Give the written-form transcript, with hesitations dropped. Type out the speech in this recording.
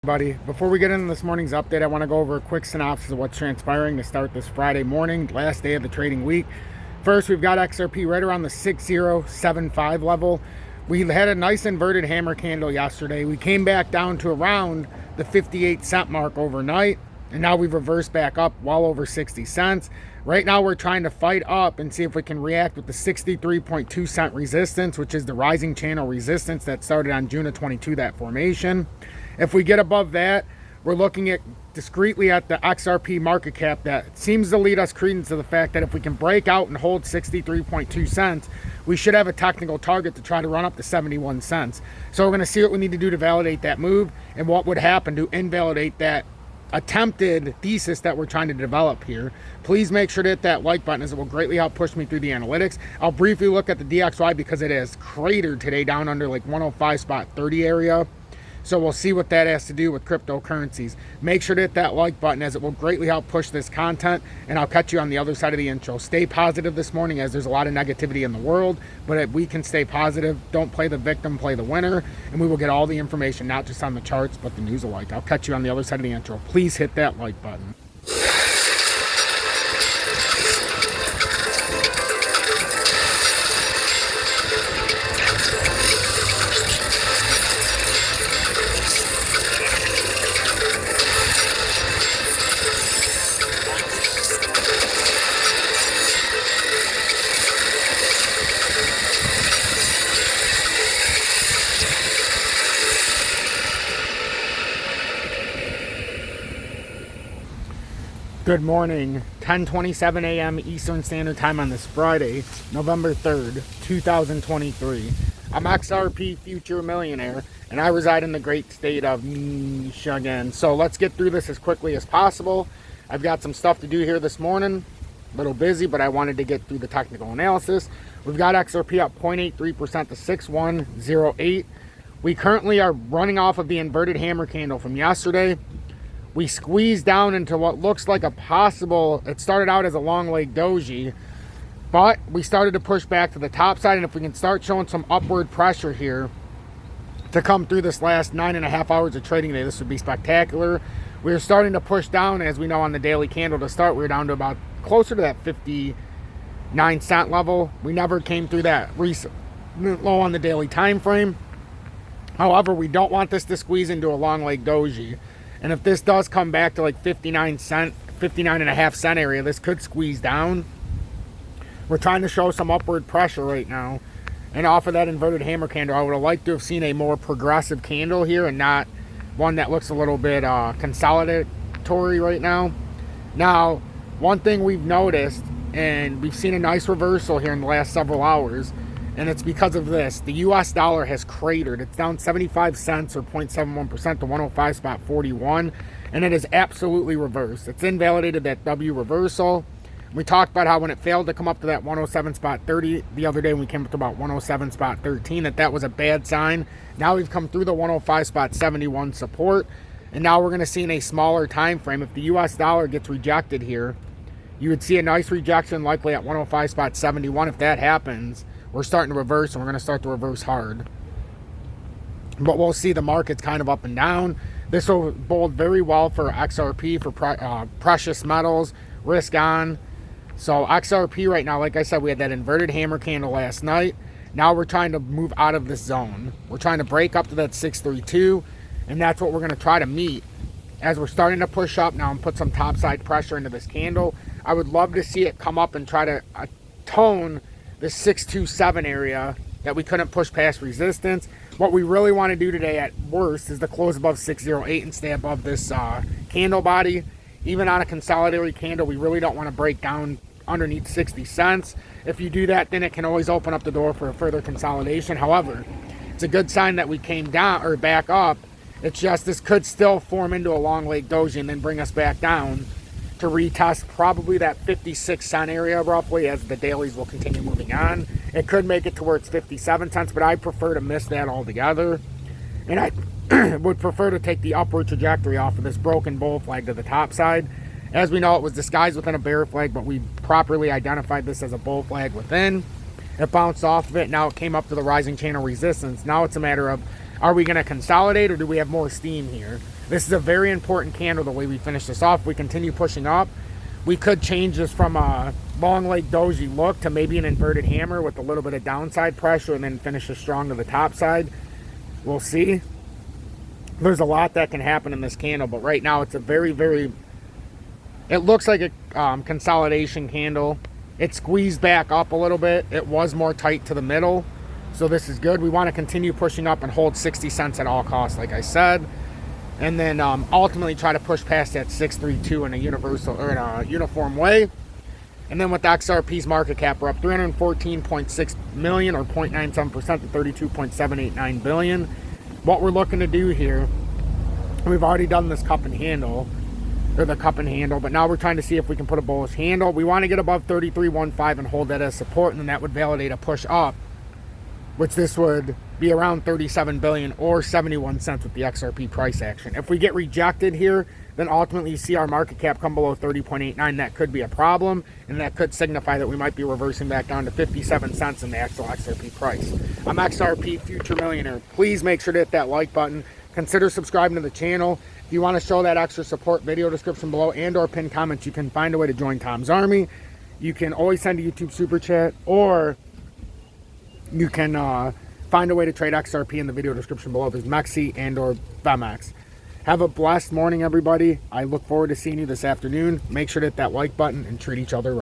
Buddy, before we get into this morning's update, I want to go over a quick synopsis of what's transpiring to start this Friday morning, last day of the trading week. First, we've got XRP right around the 6075 level. We had a nice inverted hammer candle yesterday. We came back down to around the 58-cent mark overnight, and now we've reversed back up well over 60 cents. Right now, we're trying to fight up and see if we can react with the 63.2 cent resistance, which is the rising channel resistance that started on June of 22, that formation. If we get above that, we're looking at discreetly at the XRP market cap that seems to lead us credence to the fact that if we can break out and hold 63.2 cents, we should have a technical target to try to run up to 71 cents. So we're going to see what we need to do to validate that move and what would happen to invalidate that attempted thesis that we're trying to develop here. Please make sure to hit that like button, as it will greatly help push me through the analytics. I'll briefly look at the DXY because it has cratered today down under like 105.30 area. So we'll see what that has to do with cryptocurrencies. Make sure to hit that like button, as it will greatly help push this content, and I'll catch you on the other side of the intro. Stay positive this morning, as there's a lot of negativity in the world, but if we can stay positive, don't play the victim, play the winner, and we will get all the information, not just on the charts, but the news alike. I'll catch you on the other side of the intro. Please hit that like button. Good morning, 10:27 a.m. Eastern Standard Time on this Friday, November 3rd, 2023. I'm XRP Future Millionaire, and I reside in the great state of Michigan. So let's get through this as quickly as possible. I've got some stuff to do here this morning. A little busy, but I wanted to get through the technical analysis. We've got XRP up 0.83% to 6108. We currently are running off of the inverted hammer candle from yesterday. We squeezed down into what looks like a possible, it started out as a long leg doji, but we started to push back to the top side, and if we can start showing some upward pressure here to come through this last 9.5 hours of trading day, this would be spectacular. We were starting to push down, as we know, on the daily candle to start. We were down to about closer to that 59 cent level. We never came through that recent low on the daily time frame. However, we don't want this to squeeze into a long leg doji. And if this does come back to like 59.5 cent area, this could squeeze down. We're trying to show some upward pressure right now. And off of that inverted hammer candle, I would have liked to have seen a more progressive candle here and not one that looks a little bit consolidatory right now. Now, one thing we've noticed, and we've seen a nice reversal here in the last several hours, and it's because of this. The US dollar has cratered. It's down 75 cents or 0.71% to 105.41, and it is absolutely reversed. It's invalidated that W reversal. We talked about how when it failed to come up to that 107.30 the other day, when we came up to about 107.13, that was a bad sign. Now we've come through the 105.71 support, and now we're going to see in a smaller time frame, if the US dollar gets rejected here, you would see a nice rejection likely at 105.71. If that happens, we're starting to reverse, and we're going to start to reverse hard. But we'll see the markets kind of up and down. This will bode very well for XRP, for precious metals, risk on. So XRP right now, like I said, we had that inverted hammer candle last night. Now we're trying to move out of this zone. We're trying to break up to that 632, and that's what we're going to try to meet. As we're starting to push up now and put some topside pressure into this candle, I would love to see it come up and try to tone the 627 area that we couldn't push past resistance. What we really want to do today at worst is to close above 608 and stay above this candle body. Even on a consolidated candle, we really don't want to break down underneath 60 cents. If you do that, then it can always open up the door for a further consolidation. However, it's a good sign that we came down or back up. It's just this could still form into a long leg doji and then bring us back down to retest probably that 56 cent area roughly, as the dailies will continue moving on. It could make it to where it's 57 cents, but I prefer to miss that altogether. And I would prefer to take the upward trajectory off of this broken bull flag to the top side. As we know, it was disguised within a bear flag, but we properly identified this as a bull flag within. It bounced off of it. Now it came up to the rising channel resistance. Now it's a matter of Are we going to consolidate, or do we have more steam here? This is a very important candle the way we finish this off. We continue pushing up. We could change this from a long leg doji look to maybe an inverted hammer with a little bit of downside pressure and then finish it strong to the top side. We'll see. There's a lot that can happen in this candle, but right now it's a very, very, it looks like a consolidation candle. It squeezed back up a little bit. It was more tight to the middle, so this is good. We want to continue pushing up and hold 60 cents at all costs, like I said, and then ultimately try to push past that 632 in a universal or in a uniform way. And then with the XRP's market cap, we're up 314.6 million or 0.97% to 32.789 billion. What we're looking to do here, we've already done this cup and handle, or the cup and handle, but now we're trying to see if we can put a bullish handle. We want to get above 33.15 and hold that as support, and then that would validate a push up, which this would be around 37 billion or 71 cents with the XRP price action. If we get rejected here, then ultimately you see our market cap come below 30.89. That could be a problem, and that could signify that we might be reversing back down to 57 cents in the actual XRP price. I'm XRP Future Millionaire. Please make sure to hit that like button. Consider subscribing to the channel. If you want to show that extra support, video description below and or pinned comments, you can find a way to join Tom's Army. You can always send a YouTube super chat, or you can find a way to trade XRP in the video description below. There's MEXI and or VMX. Have a blessed morning, everybody. I look forward to seeing you this afternoon. Make sure to hit that like button and treat each other right.